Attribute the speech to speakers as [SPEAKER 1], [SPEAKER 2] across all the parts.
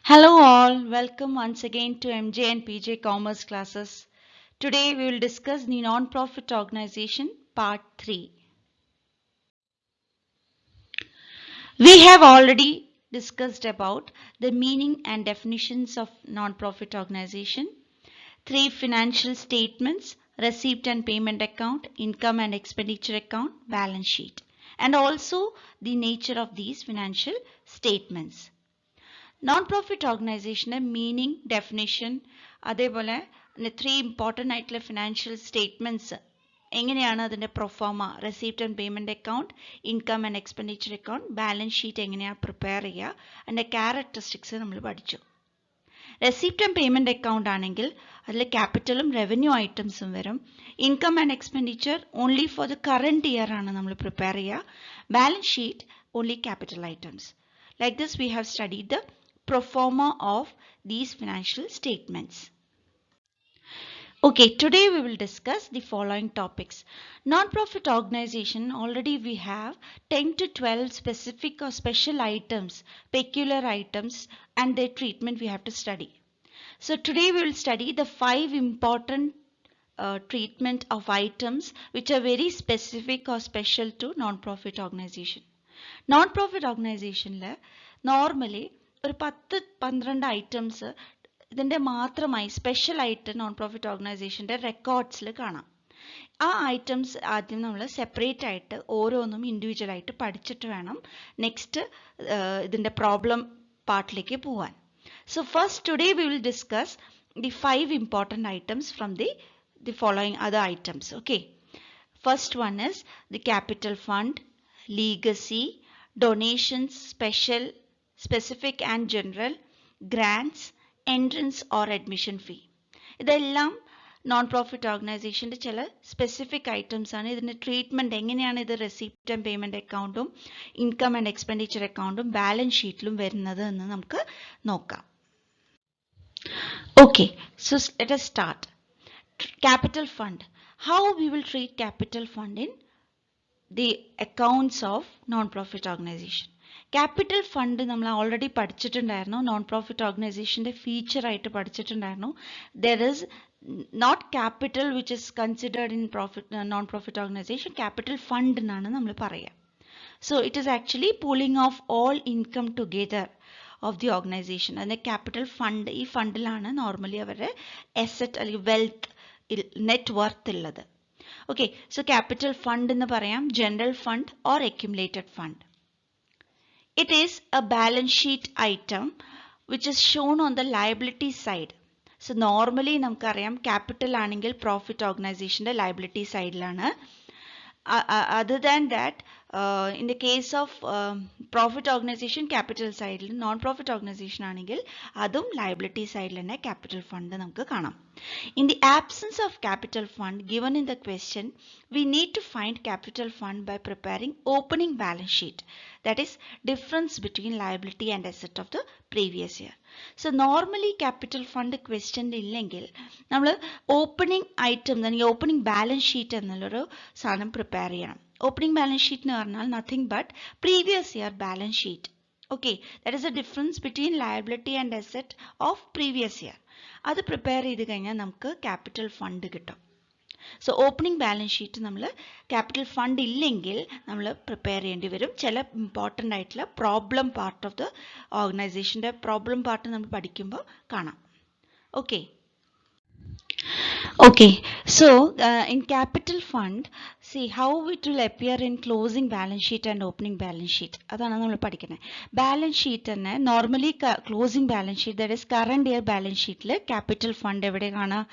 [SPEAKER 1] Hello all, welcome once again to MJ and PJ Commerce classes. Today we will discuss the non-profit organization part 3. We have already discussed about the meaning and definitions of non-profit organization, 3 financial statements, receipt and payment account, income and expenditure account, balance sheet, and also the nature of these financial statements. Non-profit ഓർഗനൈസേഷൻ്റെ meaning definition അതേപോലെ 3 important ആയിട്ടുള്ള financial statements എങ്ങനെയാണ് അതിൻ്റെ proforma receipt and payment account income and expenditure account balance sheet എങ്ങനെയാണ് prepare ചെയ്യുക അതിൻ്റെ characteristics നമ്മൾ പഠിച്ചു. റെസിപ്റ്റ് ആൻഡ് പേയ്മെൻറ്റ് അക്കൗണ്ട് ആണെങ്കിൽ അതിൽ ക്യാപിറ്റലും റവന്യൂ ഐറ്റംസും വരും. Income and expenditure only for the current year ആണ് നമ്മൾ പ്രിപ്പയർ ചെയ്യുക. Balance sheet only capital items. Like this we have studied the pro forma of these financial statements. Okay, today we will discuss the following topics. Non-profit organization, already we have 10 to 12 specific or special items, peculiar items and their treatment we have to study. So today we will study the 5 important treatment of items which are very specific or special to non-profit organization. Non-profit organizationൽ normally ഒരു 10-12 items ഇതിൻ്റെ മാത്രമായി special ആയിട്ട് non profit ഓർഗനൈസേഷൻ്റെ റെക്കോർഡ്സിൽ കാണാം. ആ items ആദ്യം നമ്മൾ separate ആയിട്ട് ഓരോന്നും ഇൻഡിവിജ്വൽ ആയിട്ട് പഠിച്ചിട്ട് വേണം നെക്സ്റ്റ് ഇതിൻ്റെ പ്രോബ്ലം പാർട്ടിലേക്ക് പോവാൻ. So first today we will discuss the 5 important items from the following other items. Okay, first one is the capital fund, legacy, donations, special, specific and general, grants, entrance or admission fee. ഇതെല്ലാം non profit ഓർഗനൈസേഷൻ്റെ ചില specific items ആണ്. ഇതിൻ്റെ treatment എങ്ങനെയാണ് ഇത് receipt and payment അക്കൗണ്ടും income and expenditure അക്കൗണ്ടും balance ഷീറ്റിലും വരുന്നത് എന്ന് നമുക്ക് നോക്കാം. Okay, so let us start. Capital fund. How we will treat capital fund in the accounts of non-profit organization. Capital fund നമ്മൾ ഓൾറെഡി പഠിച്ചിട്ടുണ്ടായിരുന്നു. നോൺ പ്രോഫിറ്റ് ഓർഗനൈസേഷൻ്റെ ഫീച്ചർ ആയിട്ട് പഠിച്ചിട്ടുണ്ടായിരുന്നു. There is not capital which is considered in non profit organization. Capital fund എന്നാണ് നമ്മൾ പറയുക. So it is actually pooling of all income together of the organization. അതിൻ്റെ capital fund, ഈ ഫണ്ടിലാണ് നോർമലി അവരുടെ അസറ്റ് അല്ലെങ്കിൽ വെൽത്ത് നെറ്റ് വർത്ത് ഉള്ളത്. Okay, so capital fund എന്ന് പറയാം, general fund or accumulated fund. It is a balance sheet item which is shown on the liability side. So normally നമുക്കറിയാം capital ആണെങ്കിൽ profit organizationന്റെ liability sideലാണ്. Other than that, in the case of profit organization capital side, non-profit organization ആണെങ്കിൽ അതും liability side തന്നെ capital fund നമുക്ക് കാണാം. In the absence of capital fund given in the question, we need to find capital fund by preparing opening balance sheet. That is difference between liability and asset of the previous year. So normally capital fund question ഇല്ലെങ്കിൽ നമ്മൾ opening item അല്ലെങ്കിൽ opening balance sheet എന്നുള്ളൊരു സാധനം prepare ചെയ്യണം. Opening balance sheet എന്ന് പറഞ്ഞാൽ nothing but previous year balance sheet. Okay, that is a difference between liability and asset of previous year. അത് prepare ചെയ്ത് കഴിഞ്ഞാൽ നമുക്ക് ക്യാപിറ്റൽ ഫണ്ട് കിട്ടും. സോ ഓപ്പണിംഗ് ബാലൻസ് ഷീറ്റ് നമ്മൾ ക്യാപിറ്റൽ ഫണ്ട് ഇല്ലെങ്കിൽ നമ്മൾ പ്രിപ്പയർ ചെയ്യേണ്ടി വരും. ചില ഇമ്പോർട്ടൻ്റ് ആയിട്ടുള്ള പ്രോബ്ലം പാർട്ട് ഓഫ് ദ ഓർഗനൈസേഷൻ്റെ പ്രോബ്ലം പാർട്ട് നമ്മൾ പഠിക്കുമ്പോൾ കാണാം. Okay, okay, so in capital fund, see how it will appear in closing balance sheet and opening balance sheet. അതാണ് നമ്മൾ പഠിക്കുന്നത്. ബാലൻസ് ഷീറ്റ് തന്നെ normally closing balance sheet, that is current year balance ഷീറ്റിൽ capital fund എവിടെ കാണാം?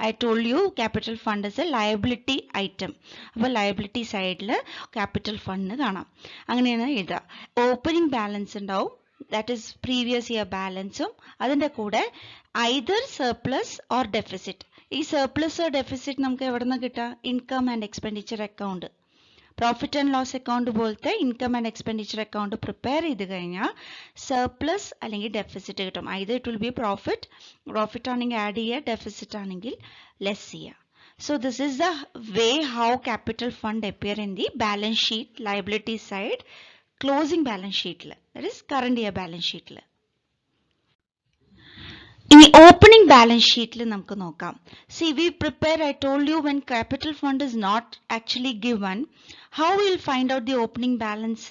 [SPEAKER 1] I told you capital fund is A liability item. അപ്പോൾ liability സൈഡിൽ capital fund കാണാം. അങ്ങനെയാണ് എഴുതുക. ഓപ്പണിംഗ് ബാലൻസ് ഉണ്ടാവും, that is previous year ബാലൻസും അതിൻ്റെ കൂടെ either surplus or deficit. ഈ സർപ്ലസ് ഓർ ഡെഫിസിറ്റ് നമുക്ക് എവിടെ നിന്ന് കിട്ടുക? Income and expenditure account, profit and loss account പോലത്തെ income and expenditure account prepare ചെയ്ത് കഴിഞ്ഞാൽ സർപ്ലസ് അല്ലെങ്കിൽ ഡെഫിസിറ്റ് കിട്ടും. either it will be profit ആണെങ്കിൽ ആഡ് ചെയ്യുക, ഡെഫിസിറ്റ് ആണെങ്കിൽ ലെസ് ചെയ്യുക. So this is the way how capital fund appear in the balance sheet, liability side, closing balance sheet, that is current year balance sheet. ഇനി opening balance ഷീറ്റിൽ നമുക്ക് നോക്കാം. See, we prepare, I told you, when capital fund is not actually given, how we will find out the opening balance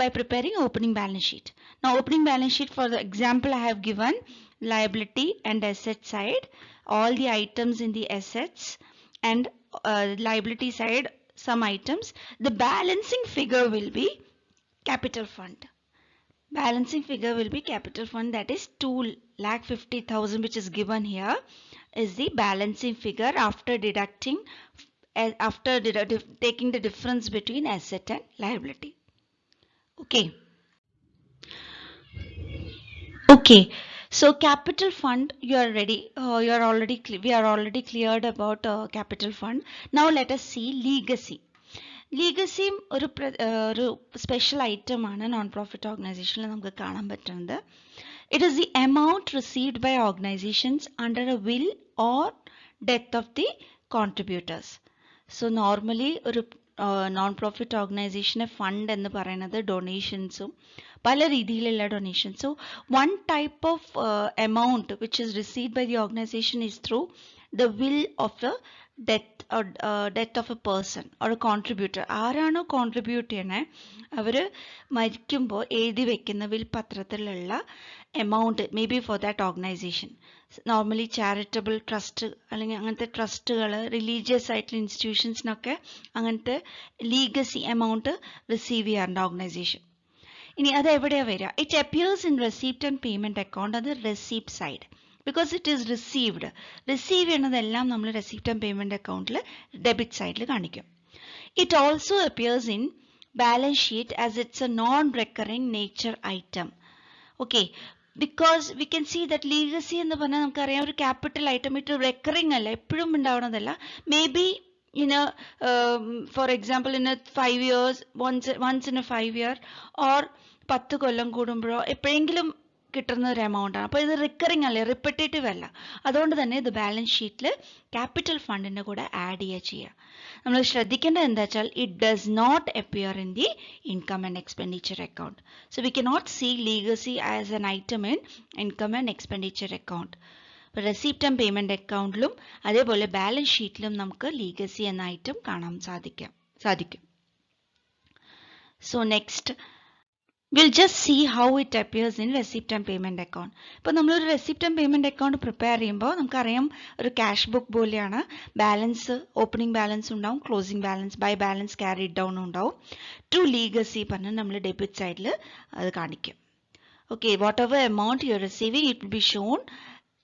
[SPEAKER 1] by preparing opening balance sheet. Now, opening balance sheet, for the example, I have given liability and asset side, all the items in the assets, and liability side, some items. The balancing figure will be capital fund. Balancing figure will be capital fund, that is 2,50,000, which is given here, is the balancing figure after deducting, taking the difference between asset and liability. Okay, so capital fund, you are ready. We are already cleared about capital fund. Now let us see legacy. Legacy ഒരു special item ആണ് non profit ഓർഗനൈസേഷനിൽ നമുക്ക് കാണാൻ പറ്റുന്നത്. It is the amount received by organizations under a will or death of the contributors. So normally ഒരു non profit ഓർഗനൈസേഷനെ fund എന്ന് പറയുന്നത് ഡൊണേഷൻസും പല രീതിയിലുള്ള donation. So one type of amount which is received by the organisation is through the will of the death of a person or a contributor. ആരാണോ contribute ചെയ്യണേ അവർ മരിക്കുമ്പോൾ എഴുതി വെക്കുന്ന വിൽ പത്രത്തിലുള്ള amount may be for that organization. Normally charitable trust അല്ലെങ്കിൽ അങ്ങനത്തെ ട്രസ്റ്റുകൾ, റിലീജിയസ് ആയിട്ടുള്ള ഇൻസ്റ്റിറ്റ്യൂഷൻസിനൊക്കെ അങ്ങനത്തെ ലീഗസി എമൗണ്ട് റിസീവ് ചെയ്യാറുണ്ട് ഓർഗനൈസേഷൻ. ഇനി അത് എവിടെയാണ് വരിക? It appears in receipt and payment account. അത് receipt side, because it is received. Receive ചെയ്യുന്നതെല്ലാം നമ്മൾ റെസിപ്റ്റ് ആൻഡ് പേയ്മെൻറ്റ് അക്കൗണ്ടിൽ ഡെബിറ്റ് സൈഡിൽ കാണിക്കും. It also appears in balance sheet as it's a non-recurring nature item. Okay, because we can see that legacy എന്ന് പറഞ്ഞാൽ നമുക്കറിയാം ഒരു ക്യാപിറ്റൽ ഐറ്റം. ഇറ്റ് റെക്കറിങ് അല്ല, എപ്പോഴും ഉണ്ടാവുന്നതല്ല. Maybe for example in a 5 years, once in a 5 year, or 10 കൊല്ലം കൂടുമ്പോഴോ എപ്പോഴെങ്കിലും കിട്ടുന്ന ഒരു എമൗണ്ട് ആണ്. അപ്പോൾ ഇത് റിക്കറിങ് അല്ല, റിപ്പറ്റേറ്റീവ് അല്ല. അതുകൊണ്ട് തന്നെ ഇത് ബാലൻസ് ഷീറ്റിൽ ക്യാപിറ്റൽ ഫണ്ടിൻ്റെ കൂടെ ആഡ് ചെയ്യുക. നമ്മൾ ശ്രദ്ധിക്കേണ്ടത് എന്താ വെച്ചാൽ it does not appear in the income and expenditure account. So we can not see legacy as an item in income and expenditure account. ഇപ്പോൾ റെസിപ്റ്റ് ആൻഡ് പേയ്മെൻറ്റ് അക്കൗണ്ടിലും അതേപോലെ ബാലൻസ് ഷീറ്റിലും നമുക്ക് ലീഗസി എന്ന ഐറ്റം കാണാൻ സാധിക്കും. So next we'll just see how it appears in receipt and payment account. ഇപ്പോൾ നമ്മളൊരു receipt and payment account prepare ചെയ്യുമ്പോൾ നമുക്കറിയാം ഒരു ക്യാഷ് ബുക്ക് പോലെയാണ്. ബാലൻസ്, ഓപ്പണിംഗ് ബാലൻസ് ഉണ്ടാവും, closing balance, by balance carried down ഉണ്ടാവും. ടു ലീഗസി പറഞ്ഞാൽ നമ്മൾ ഡെബിറ്റ് സൈഡിൽ അത് കാണിക്കും. Okay, whatever amount you are receiving it will be shown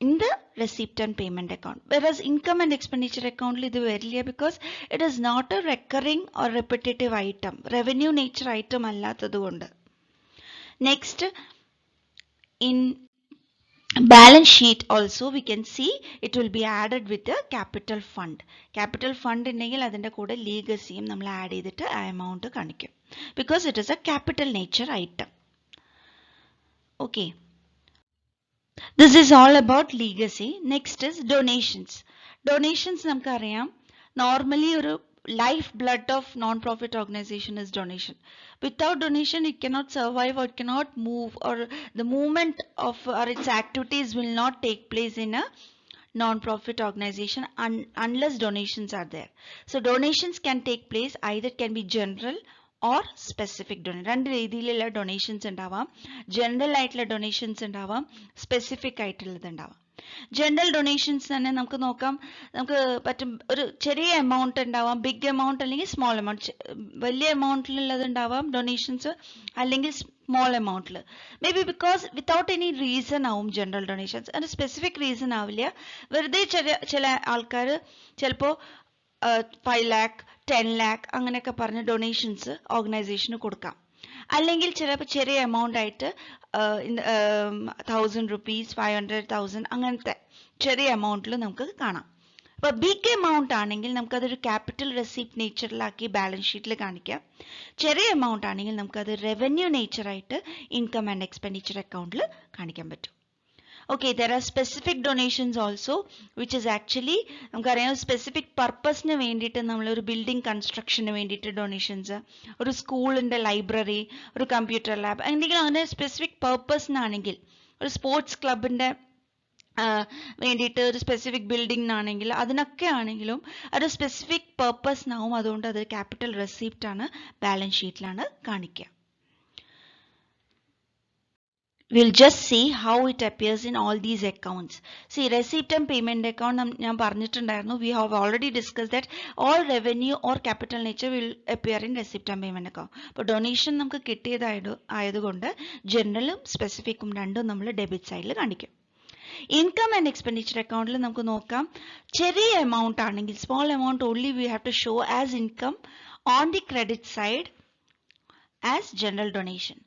[SPEAKER 1] in the receipt and payment account. Whereas income and expenditure account ഇത് വരില്ല, because it is not a recurring or repetitive item, revenue nature item അല്ലാത്തത് കൊണ്ട്. Next, in balance sheet also we can see it will be added with the capital fund. Capital fund ഉണ്ടെങ്കിൽ അതിൻ്റെ കൂടെ ലീഗസിയും നമ്മൾ add ചെയ്തിട്ട് ആ amount കാണിക്കും, because it is a capital nature item. Okay, this is all about legacy. Next is donations. Donations നമുക്കറിയാം normally ഒരു life blood of non-profit organization is donation. Without donation it cannot survive or it cannot move, or the movement of or its activities will not take place in a non-profit organization unless donations are there. So donations can take place, either it can be general or specific donation. രണ്ട് രീതിയിലുള്ള donations ഉണ്ടാവാം. General ആയിട്ടുള്ള donations ഉണ്ടാവാം, specific ആയിട്ടുള്ളത് ഉണ്ടാവാം. General donations തന്നെ നമുക്ക് നോക്കാം. നമുക്ക് പറ്റും ഒരു ചെറിയ എമൗണ്ട് ഉണ്ടാവാം, ബിഗ് എമൗണ്ട് അല്ലെങ്കിൽ സ്മോൾ എമൗണ്ട്. വലിയ എമൗണ്ടിലുള്ളത് ഉണ്ടാവാം ഡൊണേഷൻസ്, അല്ലെങ്കിൽ സ്മോൾ എമൗണ്ടിൽ. Maybe because without any reason ആവും ജനറൽ ഡൊണേഷൻസ്. അതിന് സ്പെസിഫിക് റീസൺ ആവില്ല. വെറുതെ ചില ആൾക്കാർ ചിലപ്പോൾ 5 lakh 10 lakh അങ്ങനെയൊക്കെ പറഞ്ഞ് ഡൊണേഷൻസ് ഓർഗനൈസേഷന് കൊടുക്കാം. അല്ലെങ്കിൽ ചിലപ്പോൾ ചെറിയ എമൗണ്ട് ആയിട്ട് 1000 rupees 500,000 അങ്ങനത്തെ ചെറിയ എമൗണ്ടിൽ നമുക്ക് കാണാം. അപ്പോൾ ബിഗ് എമൗണ്ട് ആണെങ്കിൽ നമുക്കതൊരു ക്യാപിറ്റൽ റെസിപ്റ്റ് നേച്ചറിലാക്കി ബാലൻസ് ഷീറ്റിൽ കാണിക്കാം. ചെറിയ എമൗണ്ട് ആണെങ്കിൽ നമുക്കത് റവന്യൂ നേച്ചറായിട്ട് ഇൻകം ആൻഡ് എക്സ്പെൻഡിച്ചർ അക്കൗണ്ടിൽ കാണിക്കാൻ പറ്റും. Okay, there are specific donations also, which is actually നമുക്കറിയാം സ്പെസിഫിക് പർപ്പസിന് വേണ്ടിയിട്ട്, നമ്മളൊരു ബിൽഡിംഗ് കൺസ്ട്രക്ഷന് വേണ്ടിയിട്ട് ഡൊണേഷൻസ്, ഒരു സ്കൂളിൻ്റെ ലൈബ്രറി, ഒരു കമ്പ്യൂട്ടർ ലാബ്, എന്തെങ്കിലും അങ്ങനെ സ്പെസിഫിക് പർപ്പസിനാണെങ്കിൽ, ഒരു സ്പോർട്സ് ക്ലബിൻ്റെ വേണ്ടിയിട്ട് ഒരു സ്പെസിഫിക് ബിൽഡിങ്ങിനാണെങ്കിൽ അതിനൊക്കെ ആണെങ്കിലും ഒരു സ്പെസിഫിക് പർപ്പസിനാവും. അതുകൊണ്ട് അത് ക്യാപിറ്റൽ റെസിപ്റ്റ് ആണ്, ബാലൻസ് ഷീറ്റിലാണ് കാണിക്കുക. We'll just see how it appears in all these accounts. See, receipt and payment account ഞാൻ പറഞ്ഞിട്ടുണ്ടായിരുന്നു. We have already discussed that all revenue or capital nature will appear in receipt and payment account. അപ്പോൾ donation നമുക്ക് കിട്ടിയതായതുകൊണ്ട് ജനറലും സ്പെസിഫിക്കും രണ്ടും നമ്മൾ debit സൈഡിൽ കാണിക്കും. Income and expenditure അക്കൗണ്ടിൽ നമുക്ക് നോക്കാം. ചെറിയ എമൗണ്ട് ആണെങ്കിൽ, small amount only we have to show as income on the credit side as general donation.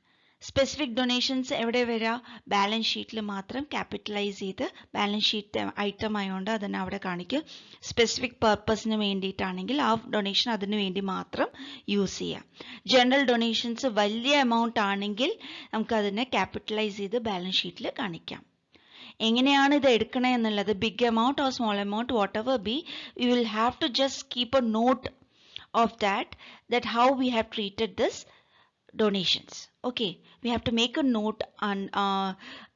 [SPEAKER 1] Specific donations എവിടെ വരിക? ബാലൻസ് ഷീറ്റിൽ മാത്രം ക്യാപിറ്റലൈസ് ചെയ്ത് ബാലൻസ് ഷീറ്റ് ഐറ്റം ആയതുകൊണ്ട് അതിനെ അവിടെ കാണിക്കും. സ്പെസിഫിക് പർപ്പസിന് വേണ്ടിയിട്ടാണെങ്കിൽ ആ ഡൊണേഷൻ അതിനു വേണ്ടി മാത്രം യൂസ് ചെയ്യാം. ജനറൽ ഡൊണേഷൻസ് വലിയ എമൗണ്ട് ആണെങ്കിൽ നമുക്ക് അതിനെ ക്യാപിറ്റലൈസ് ചെയ്ത് ബാലൻസ് ഷീറ്റിൽ കാണിക്കാം. എങ്ങനെയാണ് ഇത് എടുക്കണേ എന്നുള്ളത്, big amount or small amount whatever be, you will have to just keep a note of that how we have treated this donations. Okay, we have to make a note on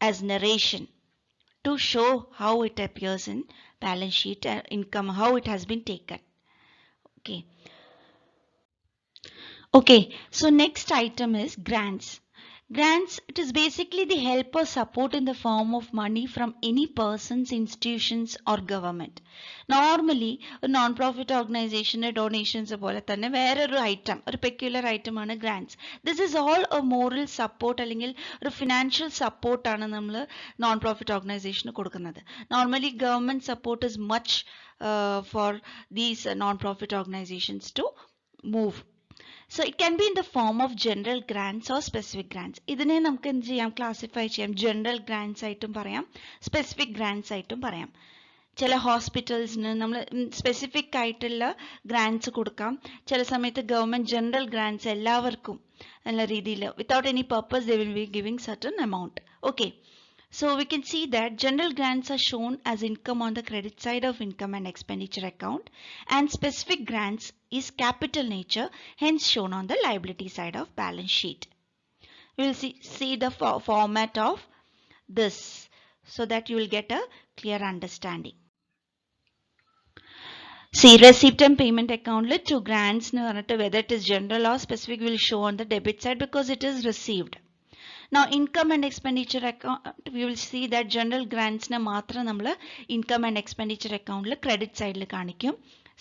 [SPEAKER 1] as narration to show how it appears in balance sheet income, how it has been taken. Okay, so next item is grants. Grants, it is basically the help or support in the form of money from any persons, institutions or government. Normally a non-profit organization donations പോലെ തന്നെ വേറൊരു item, ഒരു peculiar item ആണ് grants. This is all a moral support അല്ലെങ്കിൽ ഒരു financial സപ്പോർട്ടാണ് നമ്മൾ non profit ഓർഗനൈസേഷന് കൊടുക്കുന്നത്. Normally government support is much for these non profit organisations to move. So it can be in the form of general grants or specific grants. ഇതിനെ നമുക്ക് എന്ത് ചെയ്യാം? ക്ലാസിഫൈ ചെയ്യാം. ജനറൽ ഗ്രാൻസ് ആയിട്ടും പറയാം, സ്പെസിഫിക് ഗ്രാൻസ് ആയിട്ടും പറയാം. ചില ഹോസ്പിറ്റൽസിന് നമ്മൾ സ്പെസിഫിക് ആയിട്ടുള്ള ഗ്രാൻസ് കൊടുക്കാം. ചില സമയത്ത് ഗവൺമെന്റ് ജനറൽ ഗ്രാൻസ് എല്ലാവർക്കും നല്ല രീതിയിൽ without any purpose they will be giving certain amount. Okay. So we can see that general grants are shown as income on the credit side of income and expenditure account, and specific grants is capital nature, hence shown on the liability side of balance sheet. We will see the format of this so that you will get a clear understanding. See, receipt and payment account le two grants whether it is general or specific will show on the debit side because it is received. Now income and expenditure account, we will see that general grants ne matra nammal income and expenditure account le credit side le kanikkum.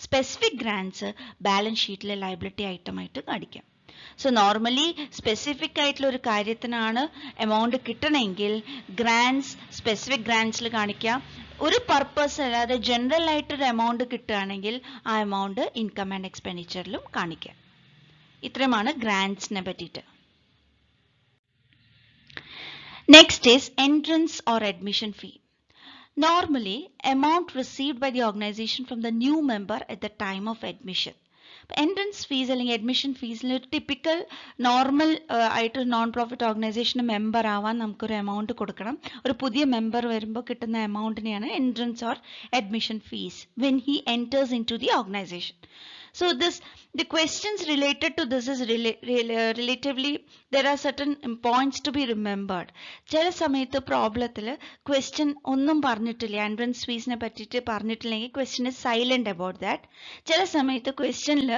[SPEAKER 1] Specific grants balance sheet le liability item aayittu kanikkum. So normally specific ആയിട്ടുള്ള ഒരു കാര്യത്തിനാണ് amount കിട്ടണമെങ്കിൽ grants specific grants ൽ കാണിക്കാം. ഒരു purpose അല്ലാതെ general ആയിട്ടൊരു amount കിട്ടുകയാണെങ്കിൽ ആ എമൗണ്ട് ഇൻകം ആൻഡ് എക്സ്പെൻഡിച്ചറിലും കാണിക്കാം. ഇത്രയുമാണ് ഗ്രാൻസിനെ പറ്റിയിട്ട്. Next is entrance or admission fee. Normally, amount received by the organization from the new member at the time of admission. Entrance fees അല്ലെങ്കിൽ admission fees typical normal ആയിട്ട് non profit organization member ആവാൻ നമുക്കൊരു amount കൊടുക്കണം. ഒരു പുതിയ member വരുമ്പോൾ കിട്ടുന്ന എമൗണ്ടിനെയാണ് entrance or admission fees when he enters into the organization. So the questions related to this is relatively, there are certain points to be remembered. ചില സമയത്ത് പ്രോബ്ലത്തിൽ ക്വസ്റ്റ്യൻ ഒന്നും പറഞ്ഞിട്ടില്ല, എൻട്രൻസ് ഫീസിനെ പറ്റിയിട്ട് പറഞ്ഞിട്ടില്ലെങ്കിൽ question is silent about that. ചില സമയത്ത് ക്വസ്റ്റ്യനിൽ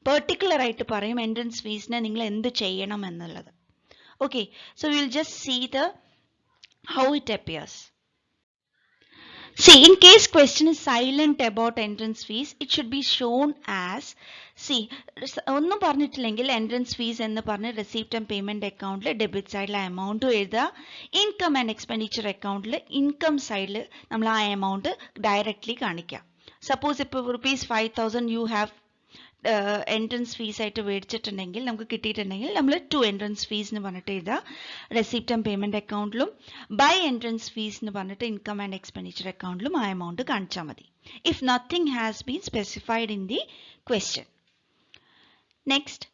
[SPEAKER 1] പെർട്ടിക്കുലർ ആയിട്ട് പറയും എൻട്രൻസ് ഫീസിനെ നിങ്ങൾ എന്ത് ചെയ്യണം എന്നുള്ളത്. Okay, so will just see the how it appears. See, in case question is silent about entrance fees, it should be shown as, see, ഒന്നും പറഞ്ഞിട്ടില്ലെങ്കിൽ എൻട്രൻസ് ഫീസ് എന്ന് പറഞ്ഞ് റെസിപ്റ്റ് ആൻഡ് പേയ്മെന്റ് അക്കൗണ്ടിൽ ഡെബിറ്റ് സൈഡിൽ ആ എമൗണ്ട് എഴുതുക. Income and expenditure അക്കൗണ്ടിൽ income സൈഡിൽ നമ്മൾ ആ എമൗണ്ട് ഡയറക്ട്ലി കാണിക്കാം. സപ്പോസ് ഇപ്പോൾ ₹5,000 യു ഹാവ് എൻട്രൻസ് ഫീസ് ആയിട്ട് മേടിച്ചിട്ടുണ്ടെങ്കിൽ നമുക്ക് കിട്ടിയിട്ടുണ്ടെങ്കിൽ നമ്മൾ 2 എൻട്രൻസ് ഫീസ് എന്ന് പറഞ്ഞിട്ട് എഴുതുക. റെസിപ്റ്റ് ആൻഡ് പേയ്മെന്റ് അക്കൗണ്ടിലും ബൈ എൻട്രൻസ് ഫീസ് എന്ന് പറഞ്ഞിട്ട് ഇൻകം ആൻഡ് എക്സ്പെൻഡിച്ചർ അക്കൗണ്ടിലും ആ എമൗണ്ട് കാണിച്ചാൽ മതി. If nothing has been specified in the question. Next,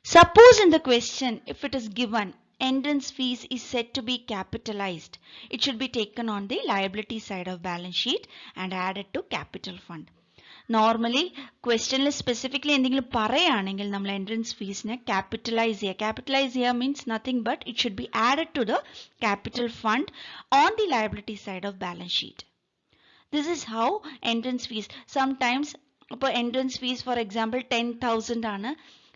[SPEAKER 1] suppose in the question if it is given entrance fees is said to be capitalized, it should be taken on the liability side of balance sheet and added to capital fund. Normally ക്വസ്റ്റ്യനിൽ specifically എന്തെങ്കിലും പറയുകയാണെങ്കിൽ നമ്മൾ entrance ഫീസിനെ capitalise ചെയ്യുക means nothing but it should be added to the capital fund on the liability side of balance sheet. This is how entrance fees sometimes. ഇപ്പോൾ entrance fees for example 10,000 ആണ്.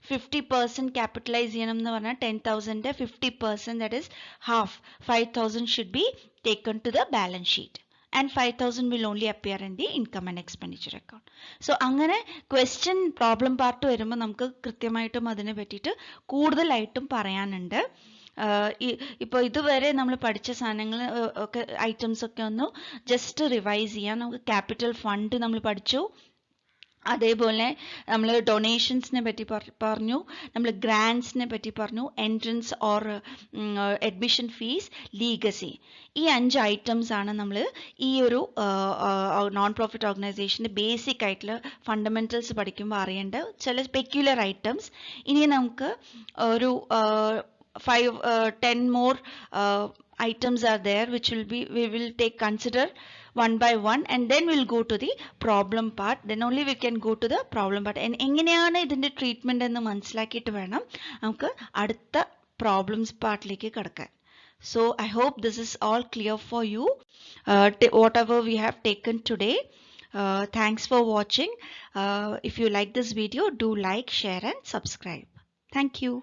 [SPEAKER 1] 50% capitalise ചെയ്യണം എന്ന് പറഞ്ഞാൽ 10,000 50%, that is half, 5,000 should be taken to the balance sheet and 5,000 will only appear in the income and expenditure account. So അങ്ങനെ question problem part വരുമ്പോൾ നമുക്ക് കൃത്യമായിട്ടും അതിനെ പറ്റിയിട്ട് കൂടുതലായിട്ടും പറയാനുണ്ട്. ഇപ്പോൾ ഇതുവരെ നമ്മൾ പഠിച്ച സാധനങ്ങൾ ഒക്കെ ഐറ്റംസ് ഒക്കെ ഒന്ന് ജസ്റ്റ് റിവൈസ് ചെയ്യാം. നമുക്ക് ക്യാപിറ്റൽ ഫണ്ട് നമ്മൾ പഠിച്ചു, അതേപോലെ നമ്മൾ ഡൊണേഷൻസിനെ പറ്റി പറഞ്ഞു, നമ്മൾ ഗ്രാൻഡ്സിനെ പറ്റി പറഞ്ഞു, entrance or admission fees, legacy. ഈ 5 ഐറ്റംസ് ആണ് നമ്മൾ ഈ ഒരു നോൺ പ്രോഫിറ്റ് ഓർഗനൈസേഷൻ്റെ ബേസിക് ആയിട്ടുള്ള ഫണ്ടമെന്റൽസ് പഠിക്കുമ്പോൾ അറിയേണ്ട ചില പെക്യുലർ ഐറ്റംസ്. ഇനി നമുക്ക് ഒരു 10 more items are there which we will consider one by one, and then we'll go to the problem part. Then only we can go to the problem part. And എങ്ങനെയാണ് ഇതിന്റെ treatment എന്ന് മനസ്സിലാക്കിയിട്ട് വേണം നമുക്ക് അടുത്ത പ്രോബ്ലംസ് പാർട്ടിലേക്ക് കടക്കാൻ. So I hope this is all clear for you, whatever we have taken today. Thanks for watching. If you like this video, do like, share and subscribe. Thank you.